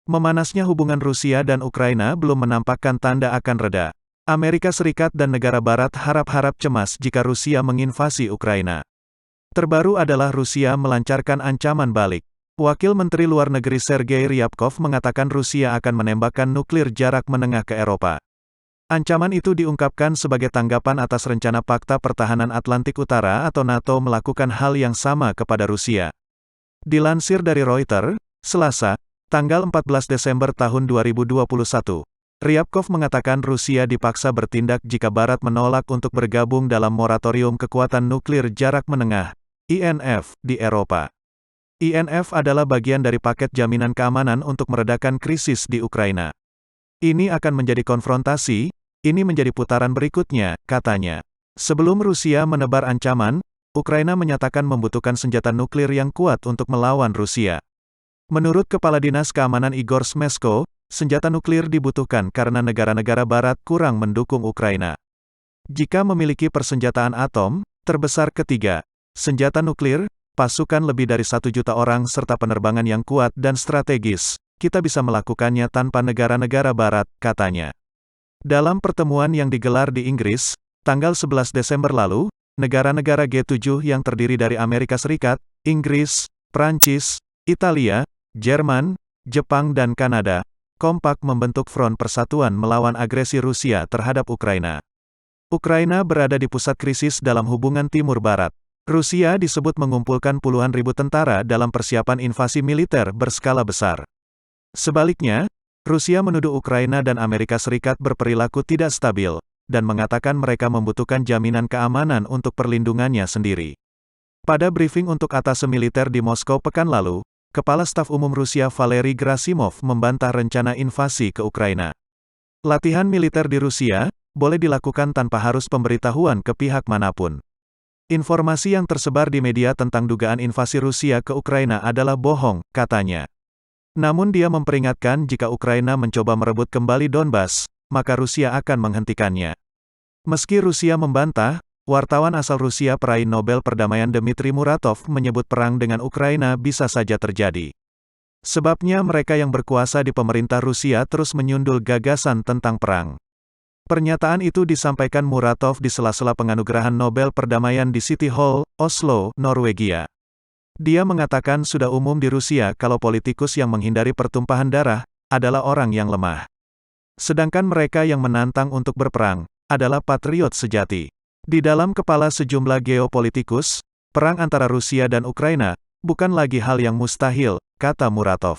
Memanasnya hubungan Rusia dan Ukraina belum menampakkan tanda akan reda. Amerika Serikat dan negara Barat harap-harap cemas jika Rusia menginvasi Ukraina. Terbaru adalah Rusia melancarkan ancaman balik. Wakil Menteri Luar Negeri Sergei Ryabkov mengatakan Rusia akan menembakkan nuklir jarak menengah ke Eropa. Ancaman itu diungkapkan sebagai tanggapan atas rencana Pakta Pertahanan Atlantik Utara atau NATO melakukan hal yang sama kepada Rusia. Dilansir dari Reuters, Selasa, tanggal 14 Desember tahun 2021, Ryabkov mengatakan Rusia dipaksa bertindak jika Barat menolak untuk bergabung dalam moratorium kekuatan nuklir jarak menengah, INF, di Eropa. INF adalah bagian dari paket jaminan keamanan untuk meredakan krisis di Ukraina. Ini akan menjadi konfrontasi, ini menjadi putaran berikutnya, katanya. Sebelum Rusia menebar ancaman, Ukraina menyatakan membutuhkan senjata nuklir yang kuat untuk melawan Rusia. Menurut Kepala Dinas Keamanan Igor Shmyhal, senjata nuklir dibutuhkan karena negara-negara Barat kurang mendukung Ukraina. Jika memiliki persenjataan atom, terbesar ketiga, senjata nuklir, pasukan lebih dari 1 juta orang serta penerbangan yang kuat dan strategis, kita bisa melakukannya tanpa negara-negara Barat, katanya. Dalam pertemuan yang digelar di Inggris, tanggal 11 Desember lalu, negara-negara G7 yang terdiri dari Amerika Serikat, Inggris, Prancis, Italia, Jerman, Jepang dan Kanada, kompak membentuk front persatuan melawan agresi Rusia terhadap Ukraina. Ukraina berada di pusat krisis dalam hubungan Timur Barat. Rusia disebut mengumpulkan puluhan ribu tentara dalam persiapan invasi militer berskala besar. Sebaliknya, Rusia menuduh Ukraina dan Amerika Serikat berperilaku tidak stabil, dan mengatakan mereka membutuhkan jaminan keamanan untuk perlindungannya sendiri. Pada briefing untuk atasé militer di Moskow pekan lalu, Kepala Staf Umum Rusia Valery Gerasimov membantah rencana invasi ke Ukraina. Latihan militer di Rusia boleh dilakukan tanpa harus pemberitahuan ke pihak manapun. Informasi yang tersebar di media tentang dugaan invasi Rusia ke Ukraina adalah bohong, katanya. Namun dia memperingatkan jika Ukraina mencoba merebut kembali Donbas, maka Rusia akan menghentikannya. Meski Rusia membantah, wartawan asal Rusia peraih Nobel Perdamaian Dmitry Muratov menyebut perang dengan Ukraina bisa saja terjadi. Sebabnya mereka yang berkuasa di pemerintah Rusia terus menyundul gagasan tentang perang. Pernyataan itu disampaikan Muratov di sela-sela penganugerahan Nobel Perdamaian di City Hall, Oslo, Norwegia. Dia mengatakan sudah umum di Rusia kalau politikus yang menghindari pertumpahan darah adalah orang yang lemah. Sedangkan mereka yang menantang untuk berperang adalah patriot sejati. Di dalam kepala sejumlah geopolitikus, perang antara Rusia dan Ukraina bukan lagi hal yang mustahil, kata Muratov.